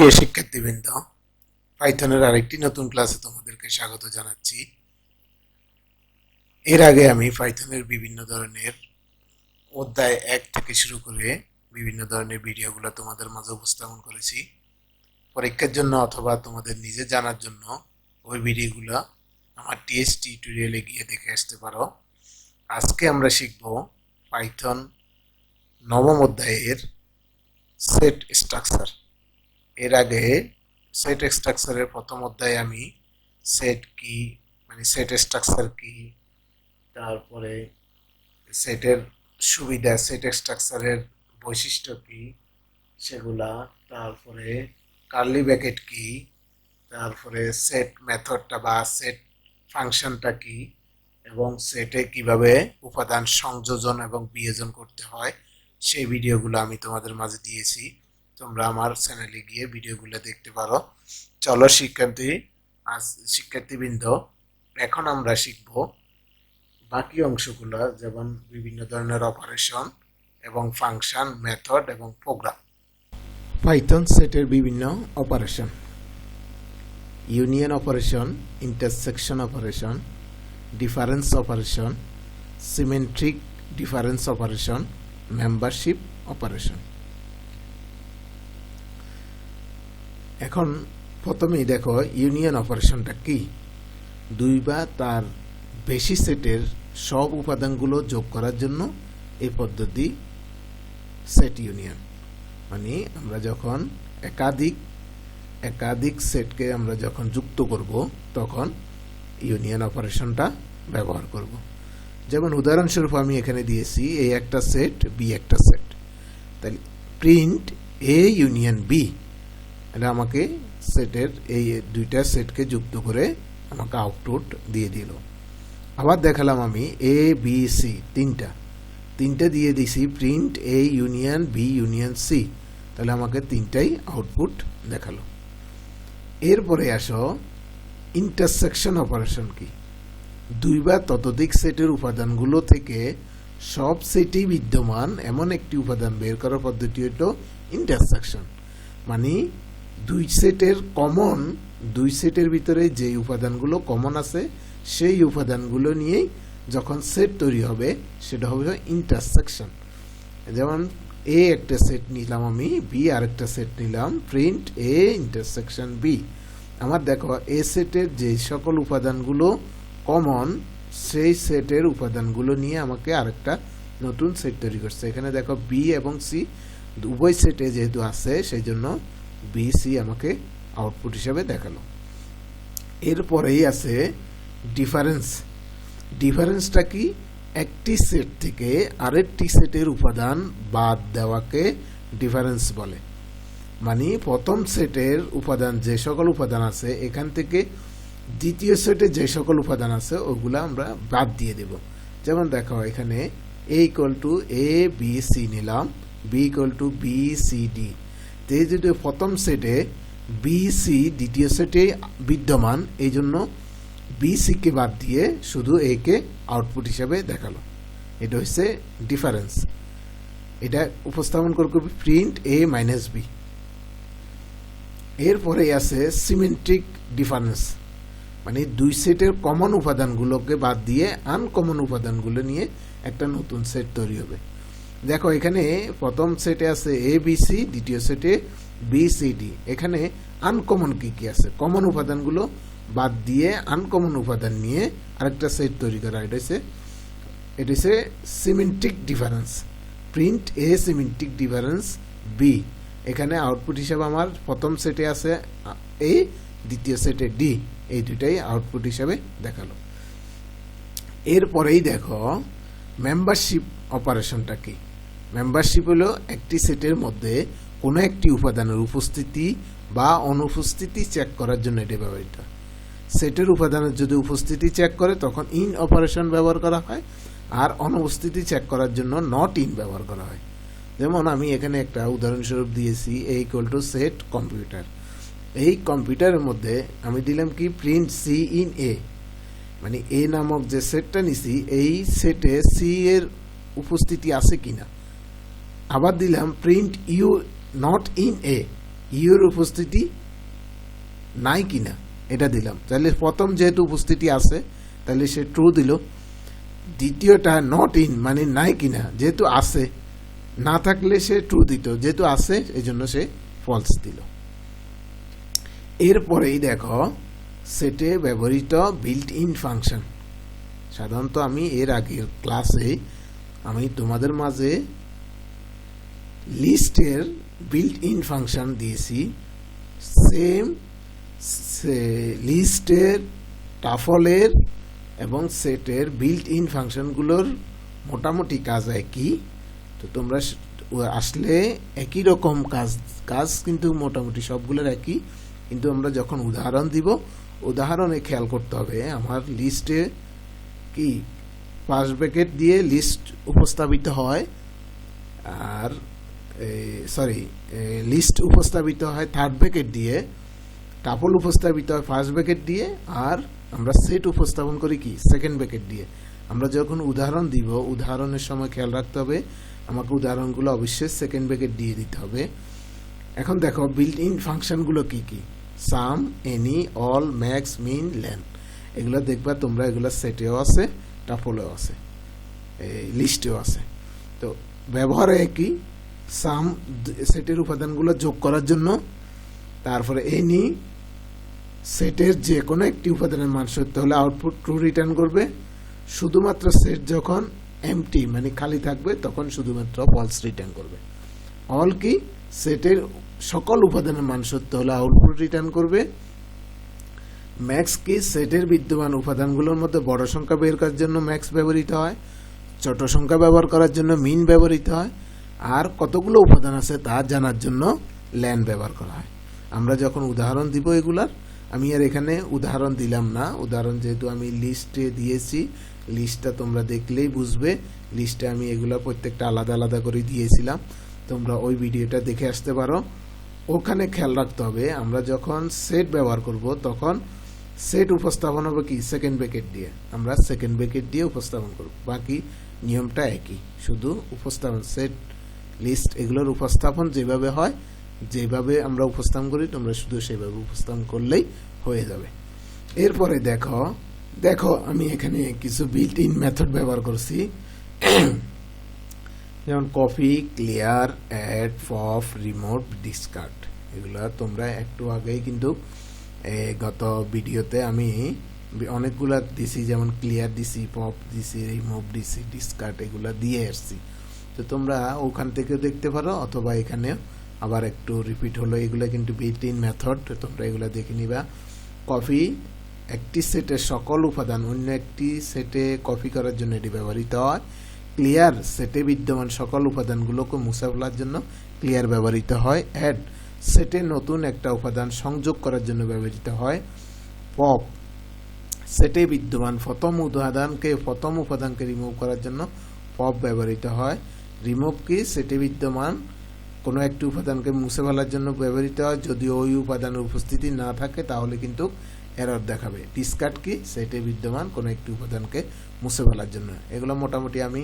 প্রিয় শিক্ষার্থীবৃন্দ, পাইথনের আরেকটি নতুন ক্লাসে তোমাদেরকে স্বাগত জানাচ্ছি। এর আগে আমি পাইথনের বিভিন্ন ধরনের অধ্যায় 1 থেকে শুরু করে বিভিন্ন ধরনের ভিডিওগুলো তোমাদের মাঝে উপস্থাপন করেছি। পরীক্ষার জন্য অথবা তোমাদের নিজে জানার জন্য ওই ভিডিওগুলো আমার টিএস টিউটোরিয়ালে গিয়ে দেখে আসতে পারো। আজকে আমরা শিখব পাইথন নবম অধ্যায়ের সেট স্ট্রাকচার। এর আগে সেট স্ট্রাকচারের প্রথম অধ্যায়ে আমি সেট কি মানে সেট স্ট্রাকচার কি, তারপরে সেটের সুবিধা, সেট স্ট্রাকচারের বৈশিষ্ট্য কি সেগুলা, তারপরে কার্লি ব্র্যাকেট কি, তারপরে সেট মেথডটা বা সেট ফাংশনটা কি, এবং সেটে কিভাবে উপাদান সংযোজন এবং বিয়োজন করতে হয় সেই ভিডিওগুলো আমি তোমাদের মাঝে দিয়েছি। তোমরা আমার চ্যানেলে গিয়ে ভিডিওগুলো দেখতে পারো। চলো শিক্ষার্থীবৃন্দ, এখন আমরা শিখব বাকি অংশগুলো, যেমন বিভিন্ন ধরনের অপারেশন এবং ফাংশন, মেথড এবং প্রোগ্রাম। পাইথন সেটের বিভিন্ন operation: union operation, intersection operation, difference operation, symmetric difference operation, membership operation. এখন প্রথমেই দেখো ইউনিয়ন অপারেশনটা কি। দুই বা তার বেশি সেটের সব উপাদানগুলো যোগ করার জন্য এই পদ্ধতি সেট ইউনিয়ন। মানে আমরা যখন একাধিক সেটকে আমরা যখন যুক্ত করব তখন ইউনিয়ন অপারেশনটা ব্যবহার করব। যেমন উদাহরণস্বরূপ আমি এখানে দিয়েছি এ একটা সেট, বি একটা সেট, তাহলে প্রিন্ট এ ইউনিয়ন বি, এটা আমাকে সেটের এই দুইটা সেটকে যুক্ত করে আমাকে আউটপুট দিয়ে দিল। আবার দেখালাম আমি এ বি সি তিনটা দিয়ে দিছি print A union B union C, তাহলে আমাকে তিনটাই আউটপুট দেখালো। এরপরে আসো ইন্টারসেকশন অপারেশন কি। দুই বা ততোধিক সেটের উপাদানগুলো থেকে সব সেটেই বিদ্যমান এমন একটি উপাদান বের করার পদ্ধতি হলো ইন্টারসেকশন। মানে দুই সেটের ভিতরে যে উপাদানগুলো কমন আছে সেই উপাদানগুলো নিয়েই যখন সেট তৈরি হবে সেটা হবে ইন্টারসেকশন। যেমন এ একটা সেট নিলাম আমি, বি আর একটা সেট নিলাম, প্রিন্ট এ ইন্টারসেকশন বি। আমার দেখো এ সেটের যে সকল উপাদানগুলো কমন সেই সেটের উপাদানগুলো নিয়ে আমাকে আরেকটা নতুন সেট তৈরি করছে। এখানে দেখো বি এবং সি উভয় সেটে যেহেতু আছে সেই জন্য বি সি আমাকে আউটপুট হিসাবে দেখালো। এরপরেই আছে ডিফারেন্সটা কি? একটি সেট থেকে আরেকটি সেটের উপাদান বাদ দেওয়াকে ডিফারেন্স বলে। মানে প্রথম সেটের উপাদান যে সকল উপাদান আছে এখান থেকে দ্বিতীয় সেটে যে সকল উপাদান আছে ওগুলা আমরা বাদ দিয়ে দেব। যেমন দেখো এখানে A equal to A B C নিলাম, B equal to B C D. যেহেতু প্রথম সেটে বি সি দ্বিতীয় সেটে বিদ্যমান, এই জন্য বি সিকে বাদ দিয়ে শুধু এ কে আউটপুট হিসাবে দেখালো। এটা হচ্ছে ডিফারেন্স। এটা উপস্থাপন করবে প্রিন্ট এ মাইনাস বি। এরপরে আছে সিমেট্রিক ডিফারেন্স, মানে দুই সেটের কমন উপাদানগুলোকে বাদ দিয়ে আনকমন উপাদানগুলো নিয়ে একটা নতুন সেট তৈরি হবে। দেখো এখানে প্রথম সেটে আছে এ বি সি, দ্বিতীয় সেটে বি সি ডি। এখানে আনকমন কি আছে? কমন উপাদানগুলো বাদ দিয়ে আনকমন উপাদান নিয়ে আরেকটা সেট তৈরি করা। এটা হচ্ছে সিমেট্রিক ডিফারেন্স। প্রিন্ট এ সিমেট্রিক ডিফারেন্স বি। এখানে আউটপুট হিসাবে আমার প্রথম সেটে আছে এ, দ্বিতীয় সেটে ডি, এই দুটাই আউটপুট হিসাবে দেখালো। এরপরেই দেখো মেম্বারশিপ অপারেশনটা কি। মেম্বারশিপ হলো একটি সেটের মধ্যে কোনো একটি উপাদানের উপস্থিতি বা অনুপস্থিতি চেক করার জন্য এটি ব্যবহৃত। সেটের উপাদানের যদি উপস্থিতি চেক করে তখন ইন অপারেশন ব্যবহার করা হয়, আর অনুপস্থিতি চেক করার জন্য নট ইন ব্যবহার করা হয়। যেমন আমি এখানে একটা উদাহরণস্বরূপ দিয়েছি, এ ইকুয়াল টু সেট কম্পিউটার। এই কম্পিউটারের মধ্যে আমি দিলাম কি প্রিন্ট সি ইন এ, মানে এ নামক যে সেটটা নিছি এই সেটে সি এর উপস্থিতি আছে কিনা। আবার দিলাম print U not in A, ইউর উপস্থিতি নাই কিনা এটা দিলাম। তাহলে প্রথম যেহেতু উপস্থিতি আছে তাহলে সে ট্রু দিল। দ্বিতীয়টা নট ইন মানে নাই কিনা, যেহেতু আছে, না থাকলে সে ট্রু দিত, যেহেতু আছে এই জন্য সে ফলস দিল। এরপরেই দেখো সেটে ব্যবহৃত বিল্ট ইন ফাংশন। সাধারণত আমি এর আগের ক্লাসে আমি তোমাদের মাঝে লিস্টের বিল্ট ইন ফাংশন দিয়েছি। সেম লিস্টের, টাফলের এবং সেটের বিল্ট ইন ফাংশনগুলোর মোটামুটি কাজ একই। তো তোমরা আসলে একই রকম কাজ কিন্তু মোটামুটি সবগুলোর একই, কিন্তু আমরা যখন উদাহরণ দিব উদাহরণে খেয়াল করতে হবে আমার লিস্টে কি ফার্স্ট ব্র্যাকেট দিয়ে লিস্ট উপস্থাপিত হয়, আর লিস্ট উপস্থাপিত হয় থার্ড ব্র্যাকেট দিয়ে, টাপল উপস্থাপিত হয় ফার্স্ট ব্র্যাকেট দিয়ে, আর আমরা সেট উপস্থাপন করি কি সেকেন্ড ব্র্যাকেট দিয়ে। আমরা যখন উদাহরণ দিব উদাহরণের সময় খেয়াল রাখতে হবে আমাকে উদাহরণগুলো অবশ্যই সেকেন্ড ব্র্যাকেট দিয়ে দিতে হবে। এখন দেখো বিল্ট ইন ফাংশনগুলো কি কি, সাম, এনি, অল, ম্যাক্স, মিন, লেন, এগুলো দেখবা তোমরা, এগুলো সেটেও আছে, টাপলেও আছে, লিস্টেও আছে। তো ব্যবহার একই, সাম সেটের উপাদানগুলো যোগ করার জন্য, তারপরে এনি সেটের যে কোনো একটি উপাদানের মান সত্য হলে আউটপুট ট্রু রিটার্ন করবে, শুধুমাত্র সেট যখন এমটি মানে খালি থাকবে তখন শুধুমাত্র ফলস রিটার্ন করবে। অল কি সেটের সকল উপাদানের মান সত্য হলে আউটপুট রিটার্ন করবে। ম্যাক্স কি সেটের বিদ্যমান উপাদানগুলোর মধ্যে বড় সংখ্যা বের করার জন্য ম্যাক্স ব্যবহৃত হয়, ছোট সংখ্যা ব্যবহার করার জন্য মিন ব্যবহৃত হয়, আর কতগুলো উপাদান আছে তা জানার জন্য লেন ব্যবহার করা হয়। আমরা যখন উদাহরণ দিব এগুলার, আমি আর এখানে উদাহরণ দিলাম না, উদাহরণ যেহেতু আমি লিস্টে দিয়েছি, লিস্টটা তোমরা দেখলেই বুঝবে। লিস্টে আমি এগুলা প্রত্যেকটা আলাদা আলাদা করে দিয়েছিলাম, তোমরা ওই ভিডিওটা দেখে আসতে পারো। ওখানে খেয়াল রাখতে হবে আমরা যখন সেট ব্যবহার করব তখন সেট উপস্থাপন হবে কি সেকেন্ড ব্র্যাকেট দিয়ে, আমরা সেকেন্ড ব্র্যাকেট দিয়ে উপস্থাপন করব, বাকি নিয়মটা একই, শুধু উপস্থাপন সেট লিস্ট এগুলোর উপস্থাপন যেভাবে হয়, যেভাবে আমরা উপস্থাপন করি তোমরা শুধু সেভাবে উপস্থাপন করলেই হয়ে যাবে। এরপরে দেখো আমি এখানে কিছু বিল্ট ইন মেথড ব্যবহার করছি, যেমন copy, clear, add, pop, remove, discard. এগুলো তোমরা একটু আগেই কিন্তু গত ভিডিওতে আমি অনেকগুলা দিছি, যেমন ক্লিয়ার দিছি, পপ দিছি, রিমুভ দিছি, ডিসকার্ড এগুলা দিয়ে আসছি। তো তোমরা ওখান থেকে দেখতে পারো, অথবা এখানে আবার একটু রিপিট হলো, এগুলো কিন্তু বিল্ট ইন মেথড, তোমরা এগুলো দেখে নিবা। কপি একটি সেটের সকল উপাদান অন্য একটি সেটে কপি করার জন্য এটি ব্যবহৃত হয়। ক্লিয়ার সেটে বিদ্যমান সকল উপাদানগুলোকে মুছে ফেলার জন্য ক্লিয়ার ব্যবহৃত হয়। অ্যাড সেটে নতুন একটা উপাদান সংযোগ করার জন্য ব্যবহৃত হয়। পপ সেটে বিদ্যমান প্রথম উপাদানকে রিমুভ করার জন্য পপ ব্যবহৃত হয়। রিমুভ কি সেটে বিদ্যমান কোনো একটি উপাদানকে মুছে ফেলার জন্য ব্যবহৃত হয়, যদি ওই উপাদানের উপস্থিতি না থাকে তাহলে কিন্তু এরর দেখাবে। ডিসকার্ড কি সেটে বিদ্যমান কোনো একটি উপাদানকে মুছে ফেলার জন্য। এগুলো মোটামুটি আমি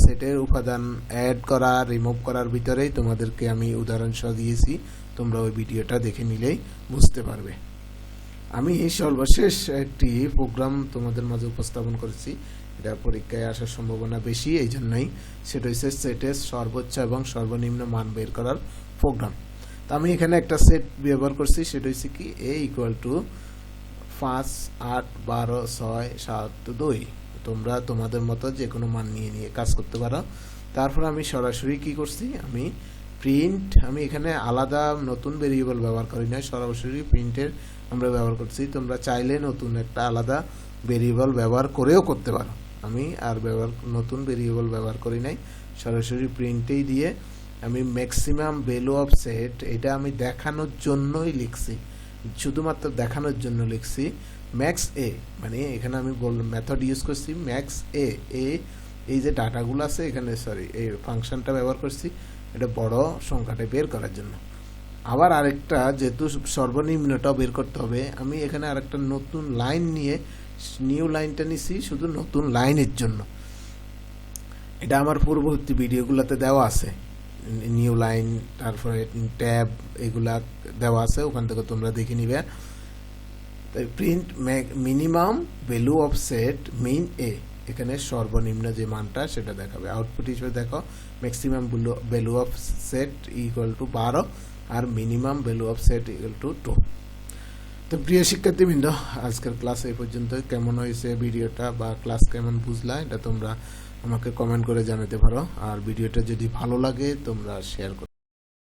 সেটের উপাদান অ্যাড করা, রিমুভ করার ভিতরেই তোমাদেরকে আমি উদাহরণ সহ দিয়েছি, তোমরা ওই ভিডিওটা দেখে নিলেই বুঝতে পারবে। আমি সর্বশেষ একটি প্রোগ্রাম তোমাদের মাঝে উপস্থাপন করেছি, এটা পরীক্ষায় আসার সম্ভাবনা বেশি, এই জন্যই সেটা হচ্ছে সেটের সর্বোচ্চ এবং সর্বনিম্ন মান বের করার প্রোগ্রাম। তো আমি এখানে একটা সেট ব্যবহার করছি, সেটা হচ্ছে কি a = 5, 8, 12, 6, 7, 2। তোমরা তোমাদের মতো যে কোনো মান নিয়ে কাজ করতে পারো। তারপর আমি সরাসরি কি করছি, আমি এখানে আলাদা নতুন ভেরিয়েবল ব্যবহার করি না, সরাসরি প্রিন্টের আমরা ব্যবহার করছি। তোমরা চাইলে নতুন একটা আলাদা ভেরিয়েবল ব্যবহার করেও করতে পারো, আমি আর নতুন ভেরিয়েবল ব্যবহার করি নাই, সরাসরি প্রিন্টেই দিয়ে আমি ম্যাক্সিমাম ভ্যালু অফ সেট, এটা আমি দেখানোর জন্যই লিখছি, শুধুমাত্র দেখানোর জন্য লিখছি। ম্যাক্স এ মানে এখানে আমি মেথড ইউজ করছি ম্যাক্স এ, এই যে ডাটাগুলো আছে এখানে, এই ফাংশনটা ব্যবহার করছি এটা বড় সংখ্যাটা বের করার জন্য। আবার আরেকটা যেহেতু সর্বনিম্নটা বের করতে হবে, আমি এখানে আরেকটা নতুন লাইন নিয়ে নিউ লাইনটা নিছি শুধু নতুন লাইনের জন্য। এটা আমার পূর্ববর্তী ভিডিওগুলোতে দেওয়া আছে, নিউ লাইন, তারপরে ট্যাব এগুলা দেওয়া আছে, ওখান থেকে তোমরা দেখে নিবে। Print minimum value of set min A, এখানে সর্বনিম্ন যে মানটা সেটা দেখাবে। আউটপুট হিসেবে দেখো maximum value of set equal to 12 আর minimum value of set equal to 2। তো প্রিয় শিক্ষার্থীবৃন্দ, আজকের ক্লাস এই পর্যন্ত। কেমন হয়েছে ভিডিওটা বা ক্লাস কেমন বুঝলা, এটা তোমরা আমাকে কমেন্ট করে জানাতে পারো। আর ভিডিওটা যদি ভালো লাগে তোমরা শেয়ার করো।